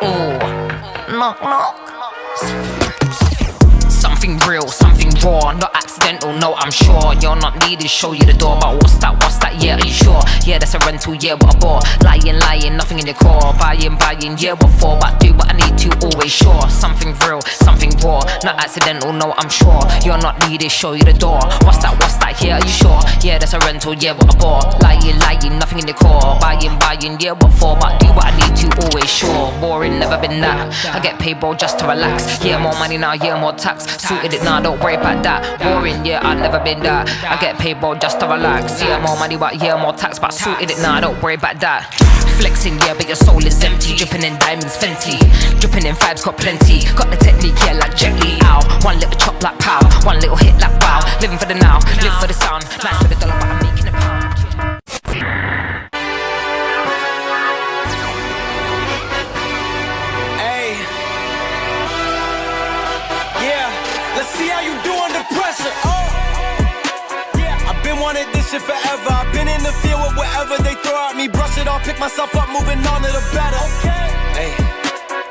Ooh, knock knock. Something real, something raw, not accidental, no, I'm sure. You're not needed, show you the door, but what's that, yeah, are you sure? Yeah, that's a rental, yeah, what a bore. Lying, nothing in your core. Buying, yeah, what for? But do what I need to, always sure. Something real, something raw, not accidental, no, I'm sure. You're not needed, show you the door. What's that, yeah, are you sure? Yeah, that's a rental, yeah, what a bore. Lying, nothing in your core. Buying, yeah, what for? But do what I need to, always sure. Boring, never been that. I get paid, bro, just to relax. Yeah, more money now, yeah, more tax. Sorted it now, don't worry about that. Boring, yeah, I've never been that. I get paid, bro, just to relax. Yeah, more money, but yeah, more tax. But sorted it now, don't worry about that. Flexing, yeah, but your soul is empty. Dripping in diamonds, Fenty. Dripping in vibes, got plenty. Got the technique, yeah, like Jet Li. Ow. One little chop like pow. One little hit like wow. Living for the now, live for the sound. Nice for the dollar, but I'm making a pound. Hey. Yeah. Let's see how you do under pressure. Oh. Yeah. I've been wanting this shit forever. I've been in the field with whatever they throw at me. Brush it off, pick myself up, moving on to the better. Okay. Hey.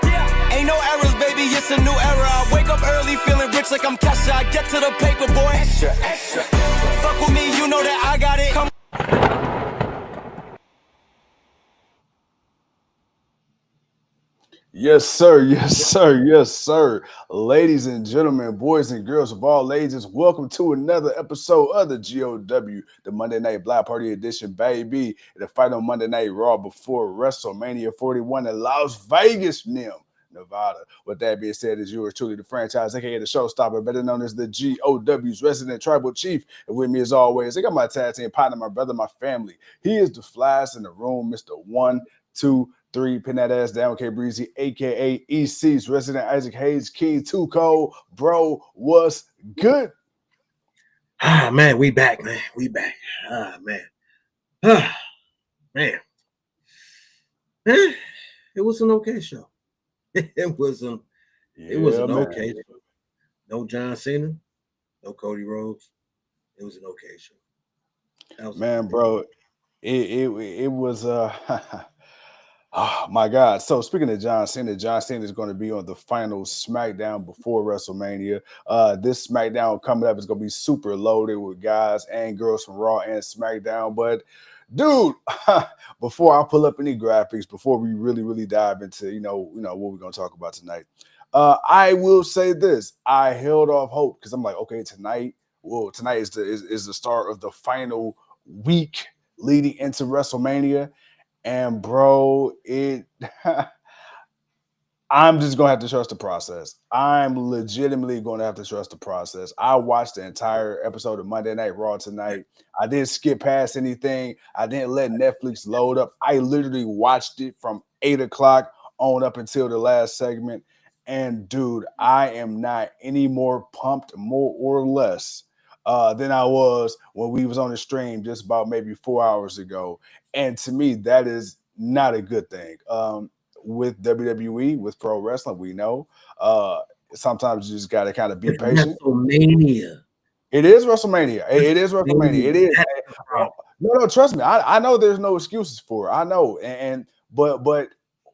Yeah. Ain't no errors, baby, it's a new era. I wake up early feeling rich like I'm Kesha. I get to the paper, boy. Extra. Fuck with me, you know that I got it. Come. Yes, sir. Yes, sir. Yes, sir. Ladies and gentlemen, boys and girls of all ages, welcome to another episode of the GOW, the Monday Night Black Party Edition, baby. The fight on Monday Night Raw before WrestleMania 41 in Las Vegas, Nevada. With that being said, is yours truly, the franchise, aka the showstopper, better known as the GOW's resident tribal chief. And with me, as always, I got my tag team partner, my brother, my family. He is the flyest in the room, Mr. 1, 2, 3, pin that ass down, K Breezy, aka EC's resident Isaac Hayes, King Too Cold. Bro, what's good? Ah, man, we back, man. We back. Ah, man. Ah, man. It was an okay show. It was an okay show. No John Cena, no Cody Rhodes. It was an okay show. Man, bro, it was oh my God. So speaking of John Cena is going to be on the final SmackDown before WrestleMania. This SmackDown coming up is going to be super loaded with guys and girls from Raw and SmackDown. But dude, before I pull up any graphics, before we really dive into you know what we're going to talk about tonight, I will say this: I held off hope because I'm like, okay, tonight is the start of the final week leading into WrestleMania. And bro, I'm just gonna have to trust the process. I'm legitimately gonna have to trust the process. I watched the entire episode of Monday Night Raw tonight. I didn't skip past anything. I didn't let Netflix load up. I literally watched it from 8 o'clock on up until the last segment. And dude, I am not any more pumped, more or less, than I was when we was on the stream just about maybe 4 hours ago. And to me, that is not a good thing. With WWE, with pro wrestling, we know sometimes you just got to kind of be patient. WrestleMania. It is WrestleMania. It is WrestleMania. It is. No, trust me. I know there's no excuses for it. I know. But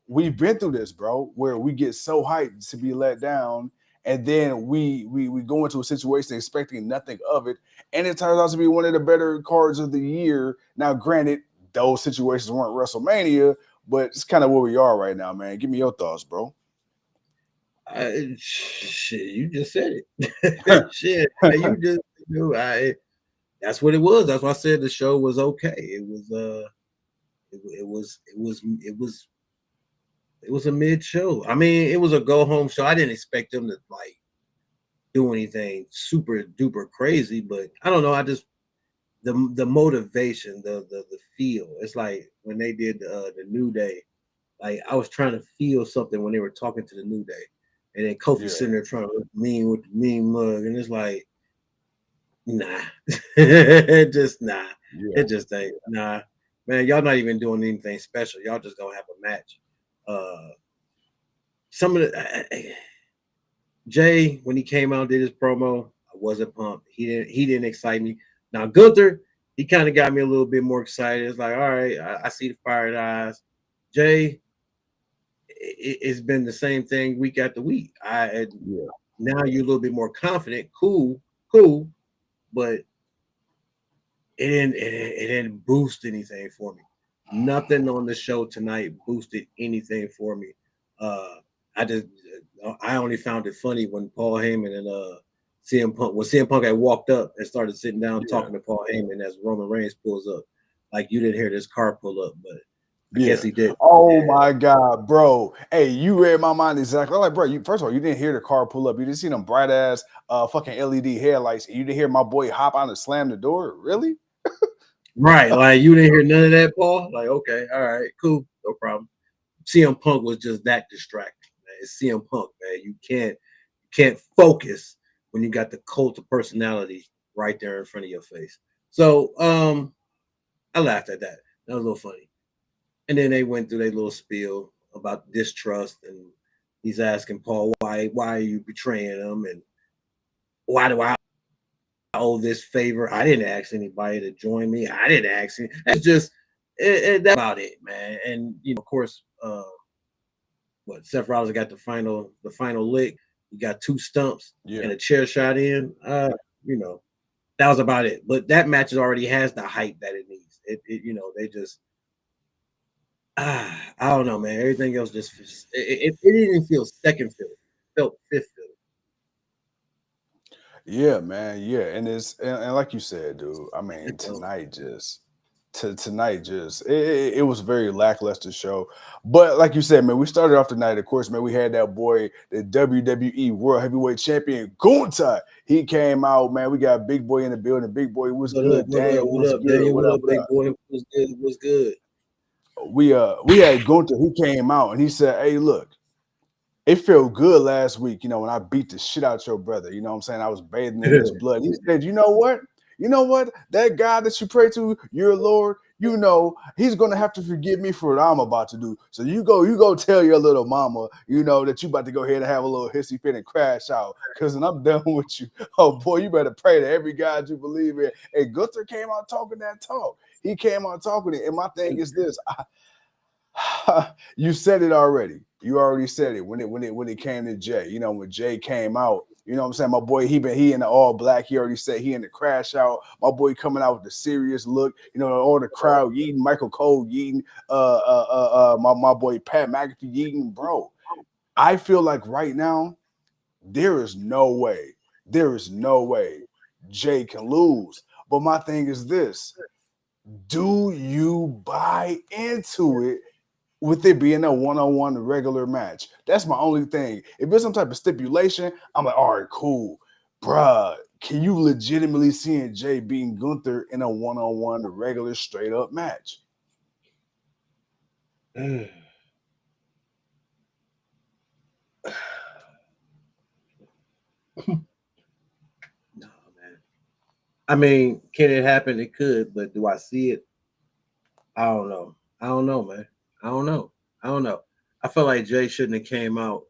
we've been through this, bro, where we get so hyped to be let down. And then we go into a situation expecting nothing of it. And it turns out to be one of the better cards of the year. Now, granted, those situations weren't WrestleMania, but it's kind of where we are right now, man. Give me your thoughts, bro. Shit, you just said it. Shit, you just knew. That's what it was. That's why I said the show was okay. It was a mid show. I mean, it was a go home show. I didn't expect them to like do anything super duper crazy, but I don't know. I just the motivation, the feel. It's like when they did the New Day. Like I was trying to feel something when they were talking to the New Day, and then Kofi sitting there trying to look mean with the mean mug, and it's like, nah, just nah. Yeah. It just ain't nah, man. Y'all not even doing anything special. Y'all just gonna have a match. Some of the Jay, when he came out and did his promo, I wasn't pumped. He didn't excite me. Now Gunther, he kind of got me a little bit more excited. It's like, all right, I see the fire in the eyes. Jay, it's been the same thing week after week. Now you're a little bit more confident. Cool, but it didn't boost anything for me. Nothing on the show tonight boosted anything for me. I only found it funny when Paul Heyman and CM Punk had walked up and started sitting down talking to Paul Heyman as Roman Reigns pulls up. Like, you didn't hear this car pull up, but I guess he did. Oh my God, bro. Hey, you read my mind exactly. I'm like, bro, first of all, you didn't hear the car pull up. You didn't see them bright ass fucking LED headlights. You didn't hear my boy hop out and slam the door. Really? Right. Like, you didn't hear none of that, Paul? Like, okay, all right, cool, no problem. CM Punk was just that distracting, man. It's CM Punk, man. You can't focus when you got the cult of personality right there in front of your face. So I laughed at that. That was a little funny. And then they went through their little spiel about distrust, and he's asking Paul, why are you betraying him, and why do I owe this favor? I didn't ask anybody to join me. I didn't ask him. That's just that's about it, man. And of course, Seth Rollins got the final lick. He got 2 stumps and a chair shot in. That was about it. But that match already has the hype that it needs. They just I don't know, man. Everything else just it didn't even feel second fiddle. It felt fifth fiddle. Yeah, man. Yeah, and like you said, dude. I mean, tonight just it was a very lackluster show. But like you said, man, we started off tonight. Of course, man, we had that boy, the WWE World Heavyweight Champion Gunther. He came out, man. We got Big Boy in the building. Big Boy was good. Daniel was good. What up, Big Boy? Was good. We had Gunther. He came out and he said, "Hey, look, it felt good last week, when I beat the shit out your brother. You know what I'm saying? I was bathing in his blood." He said, "You know what? That God that you pray to, your Lord, he's gonna have to forgive me for what I'm about to do. So you go tell your little mama, that you about to go ahead and have a little hissy fit and crash out. Because when I'm done with you, oh boy, you better pray to every God you believe in." And Gunther came out talking that talk. He came out talking it. And my thing is this: you said it already. You already said it when it came to Jay. When Jay came out, you know what I'm saying? My boy, he in the all black. He already said he in the crash out. My boy coming out with the serious look. All the crowd yeeting, Michael Cole yeeting, my boy Pat McAfee yeeting, bro. I feel like right now there is no way Jay can lose. But my thing is this: do you buy into it? With it being a one-on-one regular match. That's my only thing. If there's some type of stipulation, I'm like, all right, cool. Bruh, can you legitimately see Jay beating Gunther in a one-on-one regular straight-up match? No, man. I mean, can it happen? It could, but do I see it? I don't know. Man. I don't know. I feel like Jay shouldn't have came out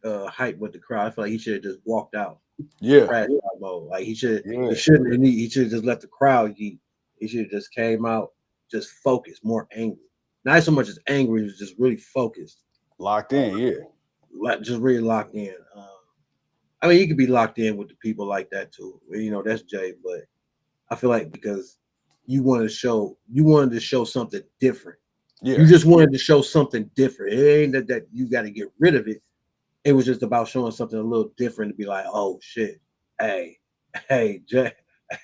hyped with the crowd. I feel like he should have just walked out. Yeah. Crash out mode. Like he should have just let the crowd eat. He should have just came out just focused, more angry. Not so much as angry, he was just really focused. Locked in, yeah. Just really locked in. I mean, you could be locked in with the people like that too. That's Jay, but I feel like because you wanted to show something different. Yeah. You just wanted to show something different. It ain't that you got to get rid of it. It was just about showing something a little different to be like, oh shit, hey, Jay,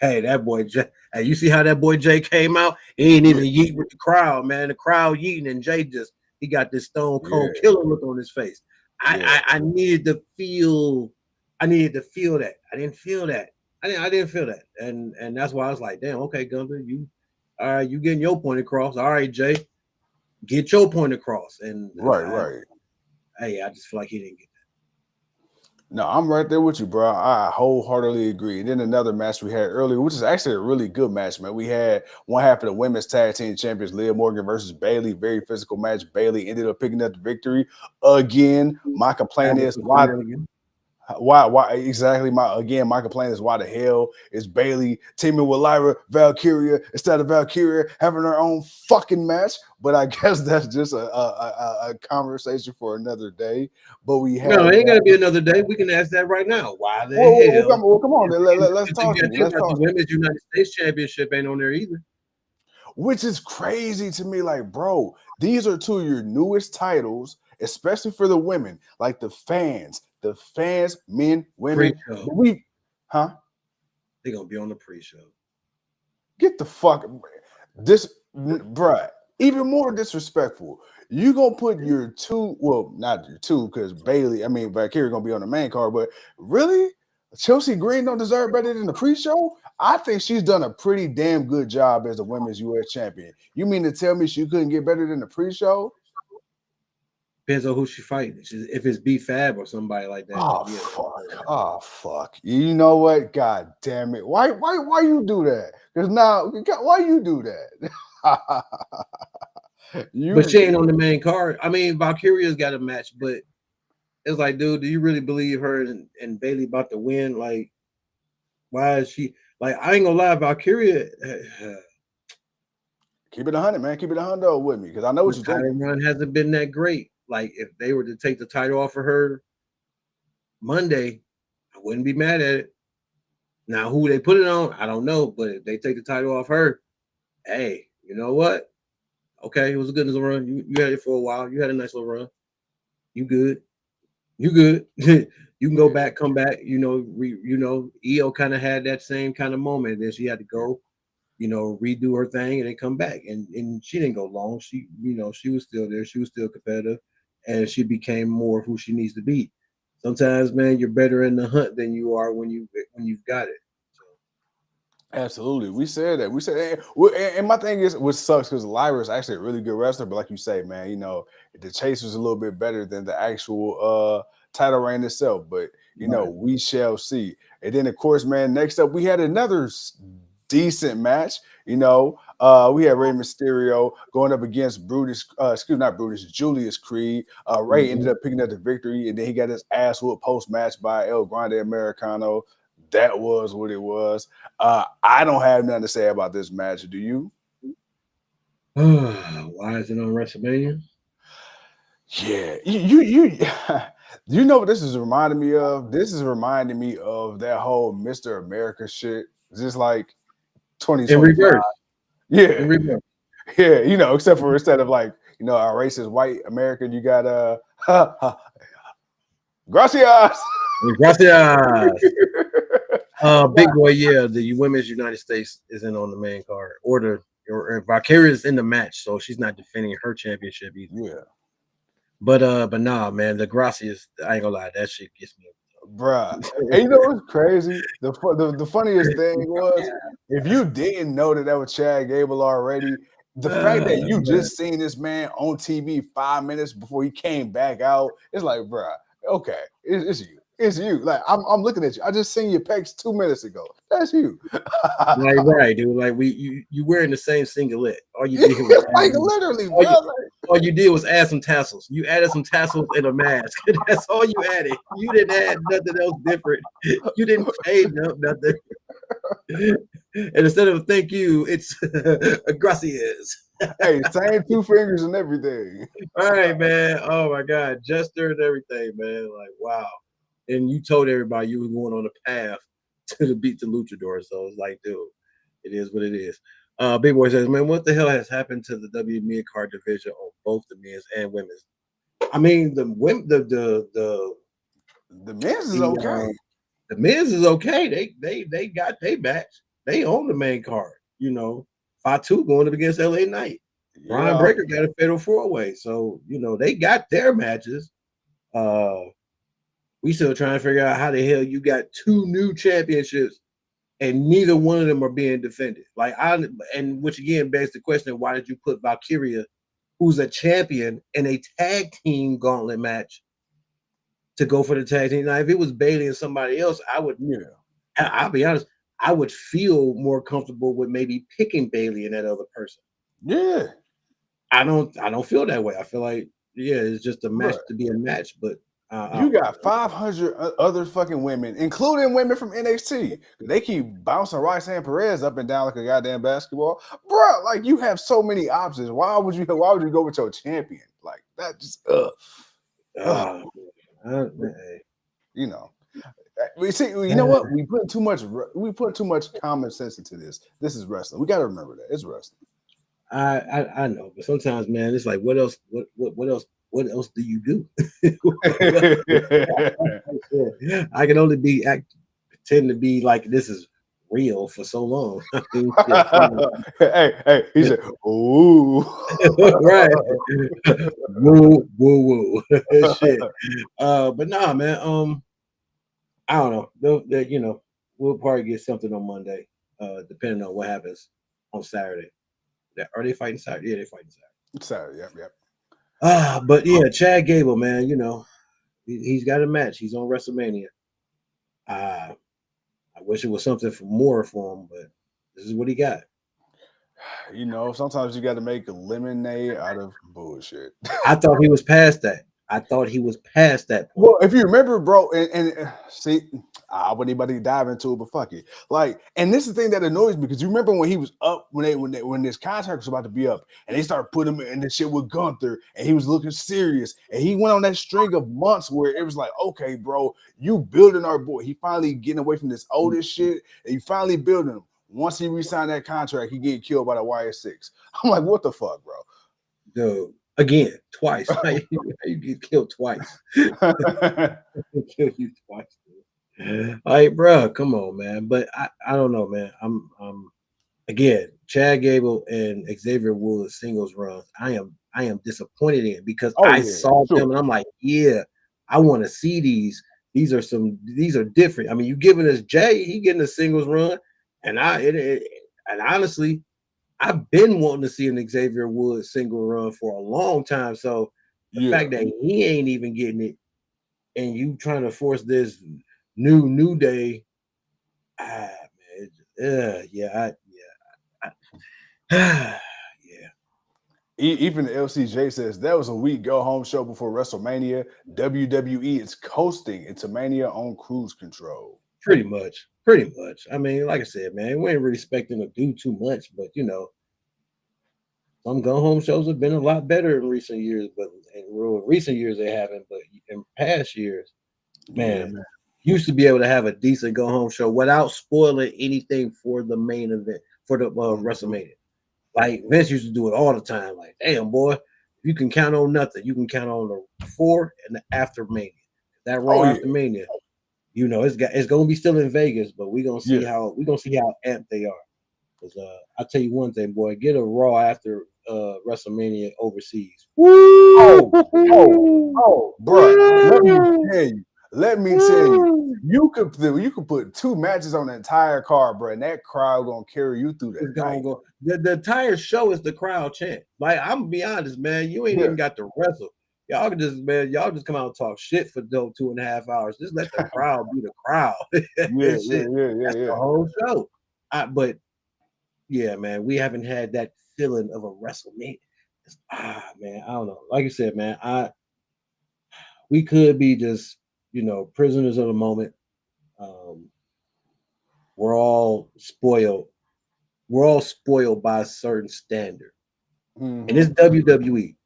hey, that boy Jay. Hey, you see how that boy Jay came out? He ain't even yeet with the crowd, man. The crowd yeeting, and Jay he got this stone cold killer look on his face. I needed to feel that. I didn't feel that. I didn't feel that, and that's why I was like, damn, okay, Gunther, you all right? You getting your point across? All right, Jay. Get your point across. And right. Hey, I just feel like he didn't get that. No, I'm right there with you, bro. I wholeheartedly agree. And then another match we had earlier, which is actually a really good match, man. We had one half of the women's tag team champions, Liv Morgan versus Bayley. Very physical match. Bayley ended up picking up the victory again. My complaint is why. Why exactly? My complaint is why the hell is Bailey teaming with Lyra Valkyria instead of Valkyria having her own fucking match? But I guess that's just a conversation for another day. But we have No, it ain't gonna be another day. We can ask that right now. Why the hell? come on, let's talk. The Women's United States Championship ain't on there either. Which is crazy to me. Like, bro, these are two of your newest titles, especially for the women. Like the fans, men, women. They're gonna be on the pre-show. Get the fuck bruh. Even more disrespectful. You gonna put your two, well, not your two, because Valkyria gonna be on the main card, but really? Chelsea Green don't deserve better than the pre-show? I think she's done a pretty damn good job as a women's U.S. champion. You mean to tell me she couldn't get better than the pre-show? Depends on who she fighting. If it's B-Fab or somebody like that. Oh fuck. You know what? God damn it. Why you do that? Because now, why you do that? But she ain't on the main card. I mean, Valkyria's got a match, but it's like, dude, do you really believe her and Bailey about to win? Like, why is she like? I ain't gonna lie, Valkyria. Keep it 100, man. Keep it 100 with me, because I know what you're thinking. The run hasn't been that great. Like, if they were to take the title off of her Monday, I wouldn't be mad at it. Now, who they put it on, I don't know. But if they take the title off her, hey, you know what? Okay, it was a good little run. You had it for a while. You had a nice little run. You good. You good. You can go back, come back. Io kind of had that same kind of moment. Then she had to go, redo her thing and then come back. And she didn't go long. She was still there. She was still competitive, and she became more of who she needs to be. Sometimes, man, you're better in the hunt than you are when you've got it. Absolutely. We said that. We said, and my thing is, what sucks, because Lyra is actually a really good wrestler, but like you say, man, the chase was a little bit better than the actual title reign itself. But we shall see. And then, of course, man, next up we had another decent match. We had Rey Mysterio going up against Julius Creed. Rey ended up picking up the victory, and then he got his ass whooped post-match by El Grande Americano. That was what it was. I don't have nothing to say about this match. Do you? Why is it on WrestleMania? Yeah, you know what this is reminding me of? This is reminding me of that whole Mr. America shit. Just like 2025. In reverse. Yeah. In reverse. Yeah, except for instead of like, our racist white American, you got gracias. Gracias. Big boy, yeah, the Women's United States isn't on the main card. Or Valkyria's in the match, so she's not defending her championship either. Yeah. But nah, man, the Gracias, I ain't gonna lie, that shit gets me. Bruh. And you know what's crazy? The funniest thing was, if you didn't know that was Chad Gable already, the fact that you just seen this man on TV 5 minutes before he came back out, it's like, bruh, okay, it's you. It's you. Like, I'm looking at you. I just seen your pecs 2 minutes ago. That's you. Right, dude. Like, you wearing the same singlet. All you did was literally, all you did was add some tassels. You added some tassels and a mask. That's all you added. You didn't add nothing else different. You didn't change nothing. And instead of thank you, it's gracias. Hey, same 2 fingers and everything. All right, man. Oh my God, Jester and everything, man. Like, wow. And you told everybody you were going on a path to beat the Luchador. So it's like, dude, it is what it is. Big Boy says, man, what the hell has happened to the W mid-card division on both the men's and women's? I mean, the men's is okay. The men's is okay. They got their match. They own the main card. Fatu going up against LA Knight. Brian Breaker got a fatal 4-way. So, they got their matches. We still trying to figure out how the hell you got 2 new championships and neither one of them are being defended. Which again begs the question, why did you put Valkyria, who's a champion, in a tag team gauntlet match to go for the tag team? Now, if it was Bailey and somebody else, I'll be honest, I would feel more comfortable with maybe picking Bailey and that other person. Yeah. I don't feel that way. I feel like, it's just a match to be a match, but You got 500 other fucking women, including women from NXT. They keep bouncing Roxanne Perez up and down like a goddamn basketball, bro. Like you have so many options. Why would you go with your champion? Like that just you know. We see. You know what? We put too much common sense into this. This is wrestling. We got to remember that it's wrestling. I know, but sometimes, man, it's like, what else? What else? What else do you do? I can only pretend to be like this is real for so long. Hey, he said, "Ooh, right, woo, woo, woo, shit." But nah, man. I don't know. You know, we'll probably get something on Monday, depending on what happens on Saturday. Are they fighting Saturday? Yeah, they're fighting Saturday. Saturday, yep. But yeah, Chad Gable, man, you know, he's got a match. He's on WrestleMania. I wish it was something more for him, but this is what he got. You know, sometimes you got to make a lemonade out of bullshit. I thought he was past that. Point. Well, if you remember, bro, and see, I wouldn't anybody dive into it, but fuck it. Like, and this is the thing that annoys me because you remember when he was up when this contract was about to be up, and they started putting him in this shit with Gunther, and he was looking serious, and he went on that string of months where it was like, okay, bro, you building our boy. He finally getting away from this oldest shit, and you finally building him. Once he re-signed that contract, he get killed by the YS6. I'm like, what the fuck, bro? Dude. Again, twice. You get killed twice. Kill you twice. Dude. Like, bro, come on, man. But I don't know, man. I'm again, Chad Gable and Xavier Woods singles runs. I am disappointed in because I saw them and I'm like, yeah, I want to see these. These are different. I mean, you giving us Jay, he getting a singles run, and honestly. I've been wanting to see an Xavier Woods single run for a long time. So the fact that he ain't even getting it and you trying to force this new day, Even the LCJ says that was a weak go-home show before WrestleMania. WWE is coasting into Mania on cruise control. Pretty much. I mean, like I said, man, we ain't really expecting to do too much, but you know, some go-home shows have been a lot better in recent years, but in recent years they haven't. But in past years, man, used to be able to have a decent go-home show without spoiling anything for the main event for the WrestleMania. Like Vince used to do it all the time. Like, damn boy, you can count on nothing. You can count on the before and the after Mania. That Raw after Mania. You know, it's gonna be still in Vegas, but we're gonna see how amped they are. Because I'll tell you one thing, boy, get a Raw after WrestleMania overseas. Woo! Oh, bro. Let me tell you, you could put 2 matches on the entire card, bro, and that crowd gonna carry you through that. The entire show is the crowd chant. Like, I'm gonna be honest, man, you ain't even got to wrestle. Y'all just come out and talk shit for 2.5 hours. Just let the crowd be the crowd. That's the whole show. But yeah, man, we haven't had that feeling of a WrestleMania. Man, I don't know. Like I said, man, we could be just, you know, prisoners of the moment. We're all spoiled. We're all spoiled by a certain standard. And it's WWE.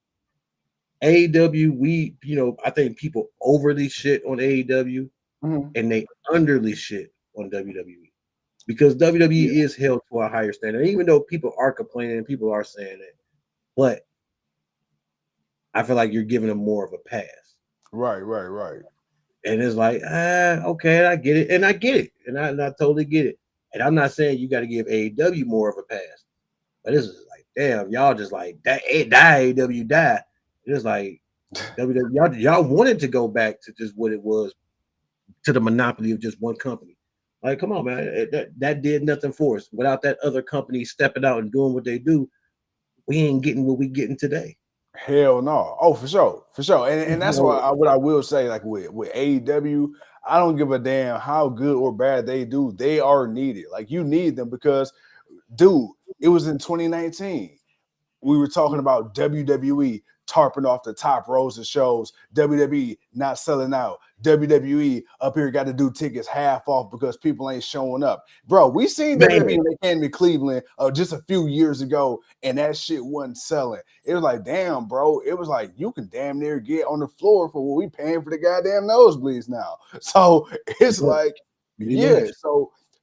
AEW, you know, I think people overly shit on AEW and they underly shit on WWE because WWE is held to a higher standard. Even though people are complaining and people are saying it, but I feel like you're giving them more of a pass. Right. And it's like, okay, I get it, and I totally get it. And I'm not saying you got to give AEW more of a pass, but this is like, damn, y'all just like die AEW die. It's like WWE, y'all wanted to go back to just what it was, to the monopoly of just one company. Like, come on, man, that did nothing for us. Without that other company stepping out and doing what they do, we ain't getting what we getting today. Hell no. Oh, for sure. And that's why what I will say, like with AEW, I don't give a damn how good or bad they do. They are needed. Like, you need them because, dude, it was in 2019. We were talking about WWE tarping off the top rows of shows. WWE not selling out. WWE up here got to do tickets half off because people ain't showing up. Bro, we seen WWE when they came to Cleveland just a few years ago, and that shit wasn't selling. It was like, damn, bro. It was like, you can damn near get on the floor for what we paying for the goddamn nosebleeds now. So it's like, yeah.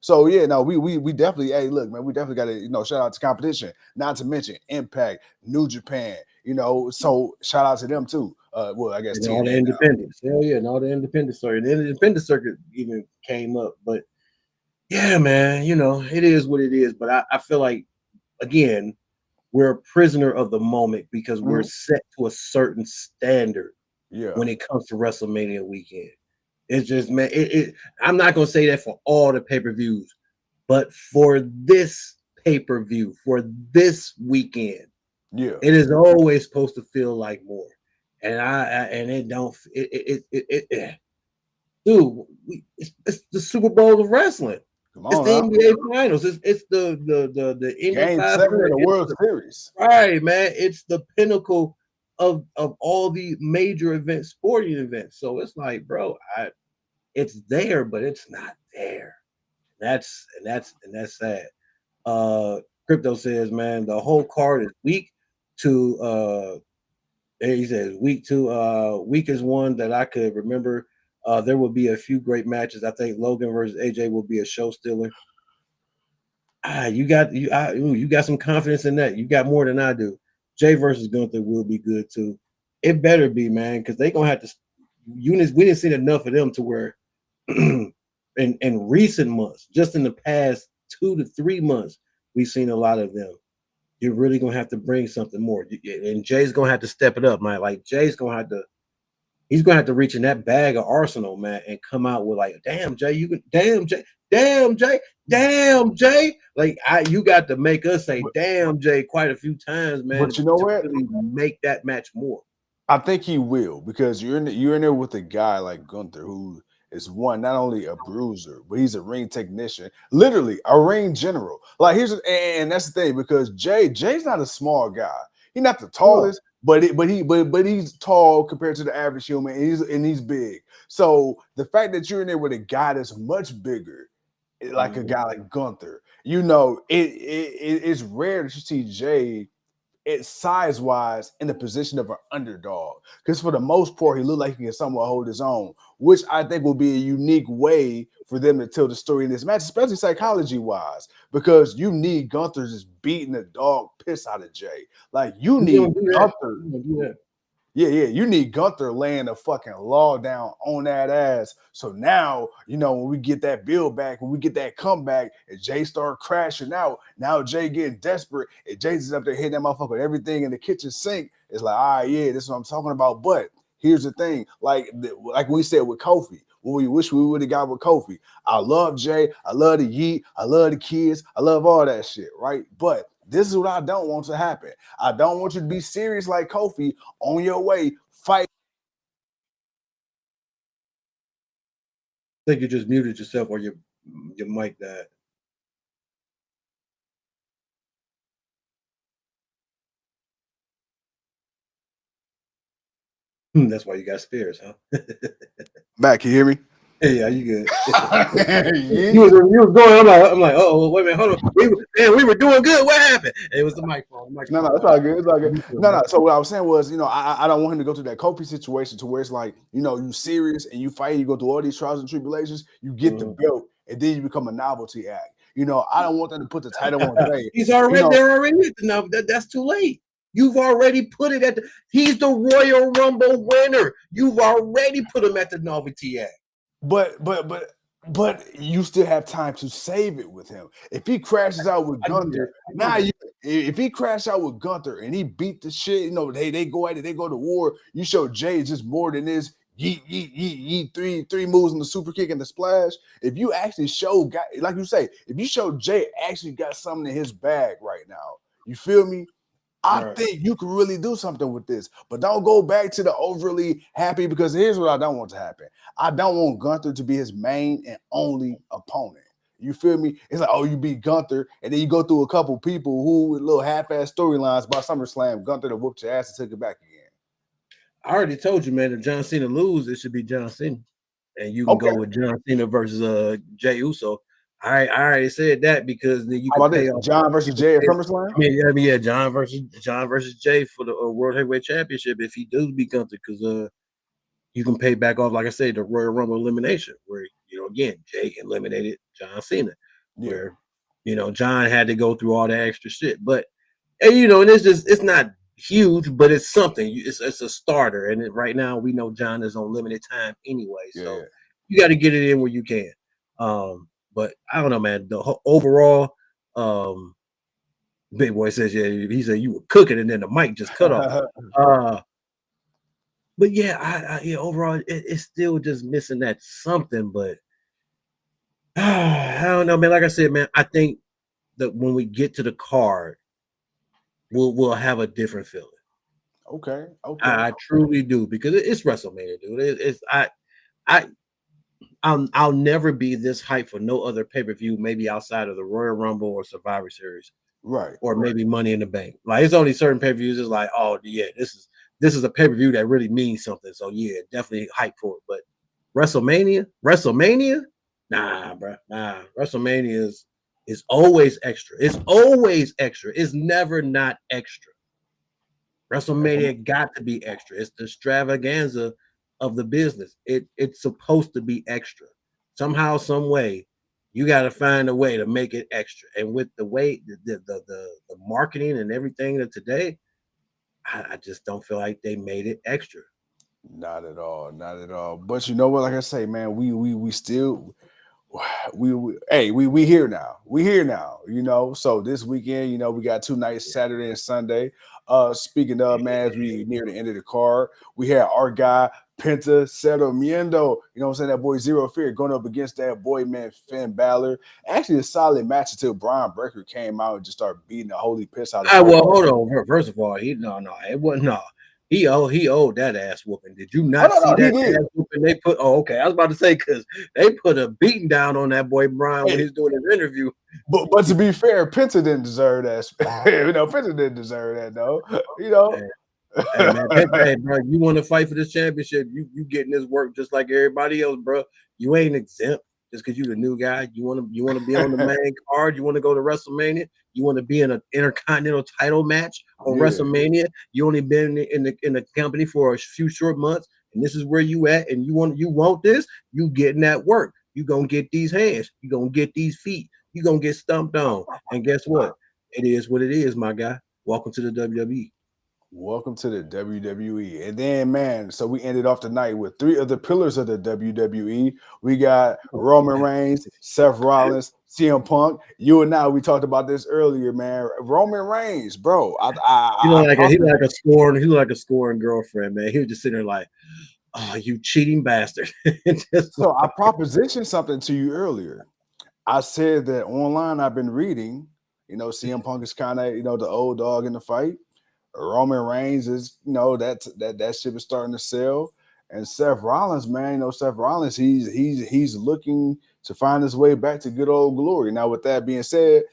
So yeah, no, we definitely, hey, look, man, we definitely got to, you know, shout out to competition, not to mention Impact, New Japan, you know, so shout out to them too. Well, I guess all the independents. Hell yeah, and all the independent circuit. The independent circuit even came up, but yeah, man, you know, it is what it is. But I feel like, again, we're a prisoner of the moment because we're set to a certain standard when it comes to WrestleMania weekend. It's just, man, I'm not gonna say that for all the pay-per-views, but for this pay-per-view, for this weekend, it is always supposed to feel like more. And it don't, dude, it's the Super Bowl of wrestling. It's the NBA Finals. It's the Game 7 of the World Series. Right, man. It's the pinnacle of all the major events, sporting events. So it's like, bro, it's there, but it's not there. That's sad. Crypto says, man, the whole card is weak to he says week 2, weakest one that I could remember. There will be a few great matches. I think Logan versus AJ will be a show stealer. You got some confidence in that. You got more than I do. Jay versus Gunther will be good too. It better be, man, because they're gonna have to. We didn't see enough of them to where in recent months, just in the past 2 to 3 months, we've seen a lot of them. You're really gonna have to bring something more, and Jay's gonna have to step it up, man. Like Jay's gonna have to. He's gonna have to reach in that bag of arsenal, man, and come out with like, damn, Jay, you can, damn, Jay, damn, Jay, damn, Jay. Like, you got to make us say, damn, Jay, quite a few times, man. But you know what? Really make that match more. I think he will, because you're in there with a guy like Gunther who is not only a bruiser, but he's a ring technician, literally a ring general. Like and that's the thing, because Jay's not a small guy. He's not the tallest. But he's tall compared to the average human, and he's big. So the fact that you're in there with a guy that's much bigger, like a guy like Gunther, you know, it's rare that you see Jay, size-wise, in the position of an underdog. Because for the most part, he looked like he can somewhat hold his own, which I think will be a unique way for them to tell the story in this match, especially psychology-wise, because you need Gunther just beating the dog piss out of Jay. Like, you need Gunther. Yeah, you need Gunther laying a fucking law down on that ass. So now, you know, when we get that build back, when we get that comeback, and Jay start crashing out, now Jay getting desperate, and Jay's up there hitting that motherfucker with everything in the kitchen sink. It's like, all right, yeah, this is what I'm talking about. But here's the thing, like we said with Kofi, what we wish we would have got with Kofi. I love Jay, I love the Yeet, I love the kids, I love all that shit, right? But this is what I don't want to happen. I don't want you to be serious like Kofi on your way, fight. I think you just muted yourself or your mic died. That's why you got spares, huh? Back, can you hear me? Yeah, you good. You was going. I'm like, oh, wait a minute, hold on. We were doing good. What happened? It was the microphone. No, it's all good. It's all good. No. So what I was saying was, you know, I don't want him to go through that Kofi situation to where it's like, you know, you serious and you fight, you go through all these trials and tribulations, you get the belt, and then you become a novelty act. You know, I don't want them to put the title on Jay. He's already, they're already now. That's too late. You've already put it at he's the Royal Rumble winner. You've already put him at the novelty act. But you still have time to save it with him. If he crashes out with Gunther, if he crashed out with Gunther and he beat the shit, you know, they go at it, they go to war. You show Jay just more than this. Yeet, three moves in the super kick and the splash. If you actually show, like you say, if you show Jay actually got something in his bag right now, you feel me? I think you can really do something with this, but don't go back to the overly happy, because here's what I don't want to happen. I don't want Gunther to be his main and only opponent. You feel me? It's like, oh, you beat Gunther, and then you go through a couple people who with little half-ass storylines by SummerSlam, Gunther to whoop your ass and take it back again. I already told you, man. If John Cena lose, it should be John Cena, and you can go with John Cena versus Jey Uso. I already said that because then you How can about pay this? off. John versus Jay at SummerSlam? Yeah, John versus Jay for the World Heavyweight Championship if he does become it, because you can pay back off, like I said, the Royal Rumble elimination, where again Jay eliminated John Cena, where John had to go through all that extra shit, but and it's not huge, but it's something. It's a starter, and right now we know John is on limited time anyway, so you got to get it in where you can. But I don't know, man. The overall, Big Boy says, he said you were cooking, and then the mic just cut off. But yeah, overall, it's still just missing that something. But I don't know, man. Like I said, man, I think that when we get to the card, we'll have a different feeling. Okay. I truly do, because it's WrestleMania, dude. I'll never be this hyped for no other pay-per-view, maybe outside of the Royal Rumble or Survivor Series, right? Or maybe Money in the Bank. Like, it's only certain pay-per-views. It's like, oh yeah, this is a pay-per-view that really means something. So yeah, definitely hype for it. But WrestleMania, nah, bro, nah. WrestleMania is always extra. It's always extra. It's never not extra. WrestleMania got to be extra. It's the extravaganza of the business. It's supposed to be extra. Somehow, some way, you got to find a way to make it extra. And with the way the marketing and everything of today, I just don't feel like they made it extra. Not at all. Not at all. But you know what? Like I say, man, we still we here now. We here now, So this weekend, we got 2 nights, Saturday and Sunday. Speaking of, man, as we near the end of the card, we had our guy Penta Cerramiento, what I'm saying, that boy Zero Fear going up against that boy, man, Finn Balor. Actually a solid match until Brian Breaker came out and just started beating the holy piss out of him. Well, hold on. First of all, it wasn't. No, he owed that ass whooping. Did you not see that ass whooping they put? Oh, okay. I was about to say, because they put a beating down on that boy Brian when he's doing his interview. But to be fair, Penta didn't deserve that. Penta didn't deserve that, though. Hey man, hey bro, you want to fight for this championship? You getting this work just like everybody else, bro. You ain't exempt just because you're the new guy. You want to be on the main card. You want to go to WrestleMania. You want to be in an Intercontinental title match on WrestleMania. You only been in the company for a few short months, and this is where you at. And you want this. You getting that work. You gonna get these hands. You gonna get these feet. You gonna get stumped on. And guess what? It is what it is, my guy. Welcome to the WWE. Welcome to the WWE. And then, man, so we ended off the night with 3 of the pillars of the WWE. We got Roman Reigns, Seth Rollins, CM Punk. You and I, we talked about this earlier, man. Roman Reigns, bro. He like a scoring girlfriend, man. He was just sitting there like, oh, you cheating bastard. So I propositioned something to you earlier. I said that online I've been reading, CM Punk is kind of, the old dog in the fight. Roman Reigns is, that ship is starting to sell. And Seth Rollins, man, Seth Rollins, he's looking to find his way back to good old glory. Now, with that being said,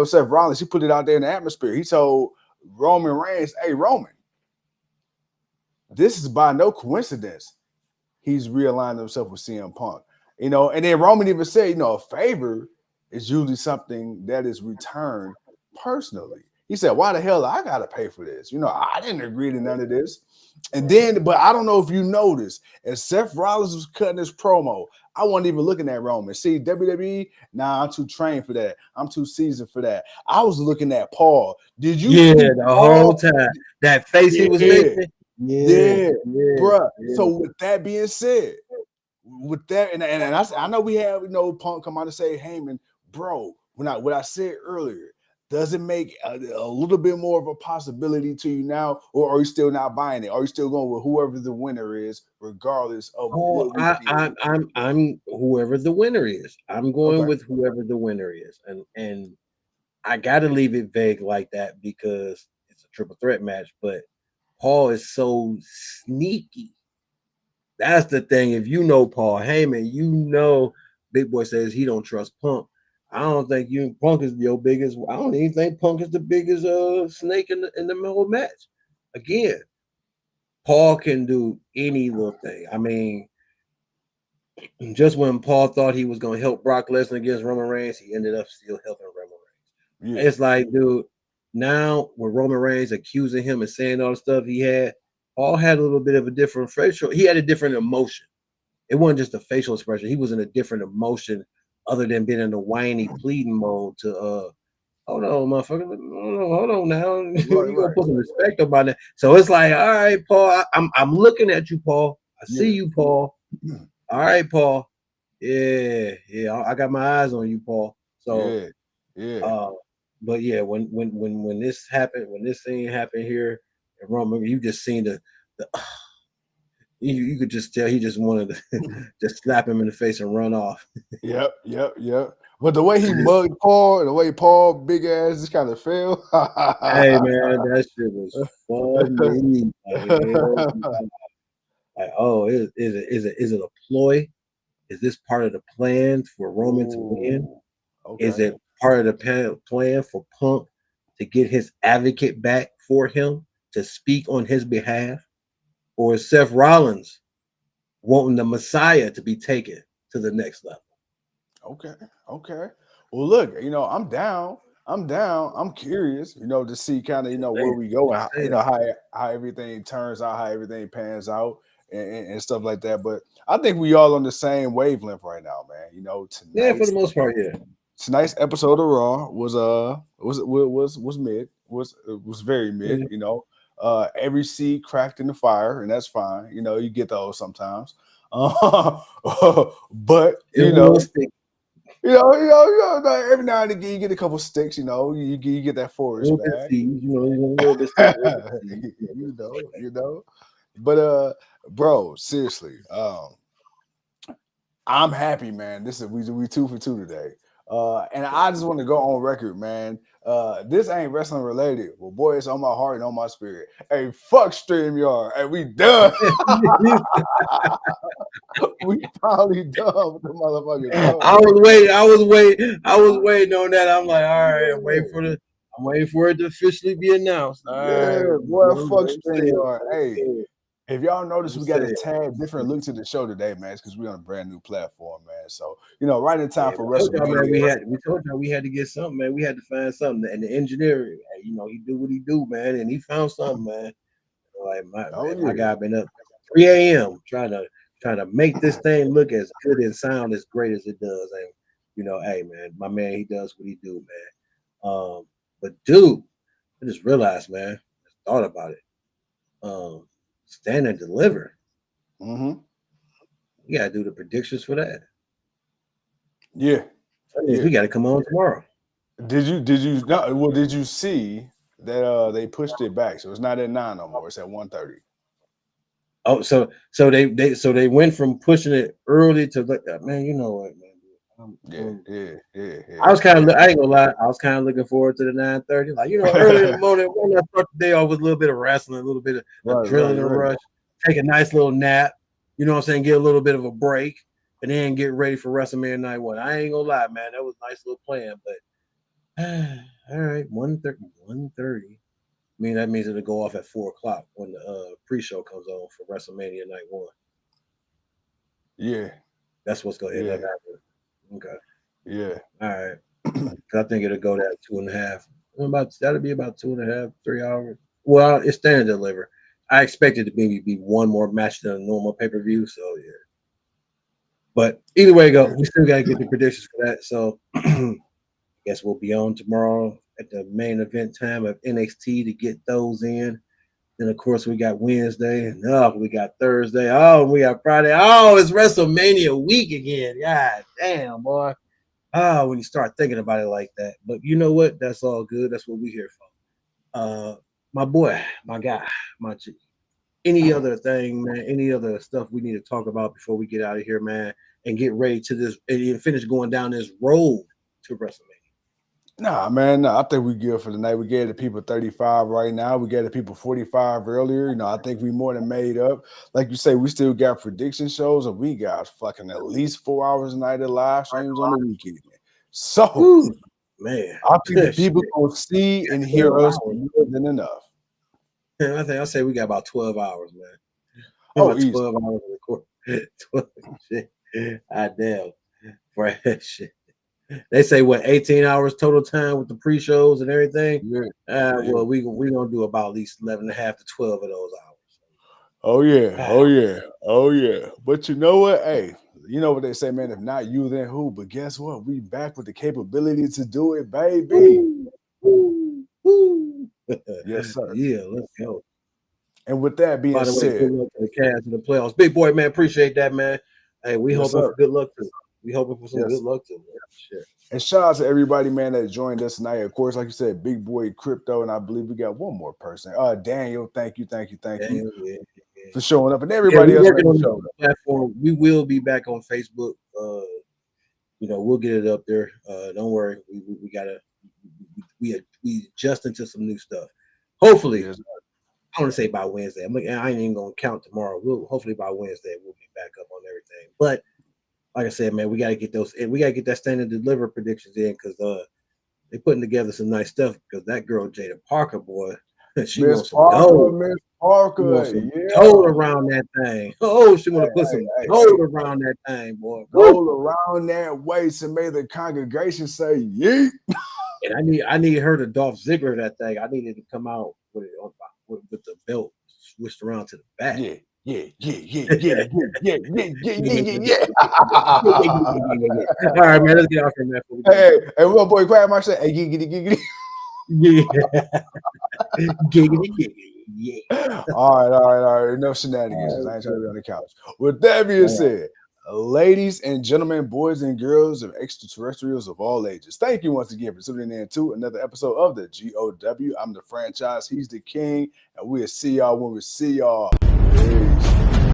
Seth Rollins, he put it out there in the atmosphere. He told Roman Reigns, hey, Roman, this is by no coincidence. He's realigned himself with CM Punk, and then Roman even said, a favor is usually something that is returned personally. He said, why the hell I got to pay for this? I didn't agree to none of this. And then, but I don't know if you noticed, as Seth Rollins was cutting his promo, I wasn't even looking at Roman. See, WWE, I'm too trained for that. I'm too seasoned for that. I was looking at Paul. Did you see the whole time? That face he was making? Yeah, bruh. So with that being said, with that, and I know we have, Punk come out and say, Heyman, bro, what I said earlier, does it make a little bit more of a possibility to you now, or are you still not buying it? Are you still going with whoever the winner is, regardless of what we feel? I'm whoever the winner is. I'm going with whoever the winner is, and I got to leave it vague like that because it's a triple threat match. But Paul is so sneaky. That's the thing. If you know Paul Heyman, Big Boy says he don't trust Punk. I don't think Punk is your biggest. I don't even think Punk is the biggest snake in the whole match. Again, Paul can do any little thing. I mean, just when Paul thought he was going to help Brock Lesnar against Roman Reigns, he ended up still helping Roman Reigns. Yeah. It's like, dude, now with Roman Reigns accusing him and saying all the stuff he had, Paul had a little bit of a different facial. He had a different emotion. It wasn't just a facial expression. He was in a different emotion other than being in the whiny pleading mode to hold on, motherfucker. Hold on now. You gotta put some respect about that. So it's like, all right, Paul, I'm looking at you, Paul. I see you, Paul. All right, Paul. Yeah, I got my eyes on you, Paul. So but yeah, when this happened, when this thing happened here in Rome, you just seen the you could just tell he just wanted to just slap him in the face and run off. Yep. But the way he mugged Paul, the way Paul big ass just kind of fell. Hey man, that shit was funny. Like, oh, is it a ploy? Is this part of the plan for Roman to win? Okay. Is it part of the plan for Punk to get his advocate back for him to speak on his behalf? Or is Seth Rollins wanting the Messiah to be taken to the next level? Okay. Well, look, I'm down. I'm curious, to see kind of, where we go, and how everything turns out, how everything pans out, and stuff like that. But I think we all on the same wavelength right now, man. Tonight, for the most part, yeah. Tonight's episode of Raw was mid, was very mid. Every seed cracked in the fire, and that's fine. You get those sometimes. But every now and again you get a couple sticks. You get that forest back. But bro, seriously, I'm happy, man. We 2 for 2 today. And I just want to go on record, man. This ain't wrestling related. Well, boy, it's on my heart and on my spirit. Hey, fuck StreamYard. Hey, we done. We probably done with the motherfuckers. I was waiting on that. I'm like, all right, I'm waiting for it to officially be announced. All right, boy, fuck StreamYard. Hey. If y'all notice, we got a tad different look to the show today, man. It's because we're on a brand new platform, man. So, right in time for WrestleMania. We told y'all we had to get something, man. We had to find something. And the engineer, he do what he do, man. And he found something, man. Like my guy been up 3 a.m. trying to make this thing look as good and sound as great as it does. And hey, man, my man, he does what he do, man. But dude, I just realized, man, I thought about it. Stand and deliver. Mm-hmm. We gotta do the predictions for that. Yeah. That means we gotta come on tomorrow. Did you see that they pushed it back? So it's not at 9 no more, it's at 1:30. Oh, so they went from pushing it early to man, you know what, man. Yeah. I was I ain't gonna lie, I was kind of looking forward to the 9:30. Like, early in the morning, when I start the day off with a little bit of wrestling, a little bit of adrenaline rush, take a nice little nap, you know what I'm saying, get a little bit of a break, and then get ready for WrestleMania night one. I ain't gonna lie, man, that was a nice little plan, but all right, 1:30. I mean, that means it'll go off at 4:00 when the pre-show comes on for WrestleMania night one. Yeah. That's what's gonna end up happening. Okay. Yeah. All right. I think it'll go to 2.5. That'll be about 2.5, 3 hours. Well, it's stand and deliver. I expect it to maybe be one more match than a normal pay-per-view. So yeah. But either way it goes, we still gotta get the predictions for that. So I guess we'll be on tomorrow at the main event time of NXT to get those in. Then of course we got Wednesday, and we got Thursday. Oh, we got Friday. Oh, it's WrestleMania week again. God damn, boy. Oh, when you start thinking about it like that. But you know what? That's all good. That's what we're here for. My boy, my guy, my G. Any other thing, man? Any other stuff we need to talk about before we get out of here, man, and get ready to this and finish going down this road to WrestleMania? Nah, man. No, I think we good for the night. We gave the people 35 right now. We gave the people 45 earlier. I think we more than made up. Like you say, we still got prediction shows, and we got fucking at least 4 hours a night of live streams on the weekend. So, man, I think the people gonna see and hear us more than enough. I say we got about 12 hours, man. Oh, about easy. 12 hours to record. 12 shit. Damn. For that shit. They say what 18 hours total time with the pre-shows and everything. Yeah. Well, we gonna do about at least 11 and a half to 12 of those hours. Oh yeah, oh yeah, oh yeah. But you know what? Hey, you know what they say, man. If not you, then who? But guess what? We back with the capability to do it, baby. Yes, sir. Yeah, let's go. And with that being By the way, said, good luck to the Cavs in the playoffs. Big boy, man, appreciate that, man. Hey, we Yes, hoping sir. for good luck too. We hoping for some Yes. good luck too. Shit. and shout out to everybody, man, that joined us tonight. Of course, like you said, Big Boy Crypto, and I believe we got one more person. Daniel, thank you for showing up, and everybody else working on showing the platform. We will be back on Facebook. We'll get it up there. Don't worry. We gotta we adjust into some new stuff. Hopefully, Yes. I want to say by Wednesday. I ain't even gonna count tomorrow. Hopefully by Wednesday we'll be back up on everything. But like I said, man, we gotta get those. We gotta get that standard deliver predictions in because they putting together some nice stuff. Because that girl Jada Parker, boy, she wants some gold. Miss Parker, gold around that thing. Oh, she want to put some gold around that thing, boy. Gold around that waist and made the congregation say yeet. And I need her to Dolph Ziggler that thing. I needed to come out with it with the belt switched around to the back. Yeah. All right, man, let's get off from that. Hey, little boy, Crab Marsh said, hey, giggity. Giggity. Yeah. All right. No shenanigans. I ain't trying to be on the couch. With that being said, ladies and gentlemen, boys and girls of extraterrestrials of all ages, thank you once again for tuning in to another episode of the GOW. I'm the franchise, he's the king, and we'll see y'all when we see y'all. Peace.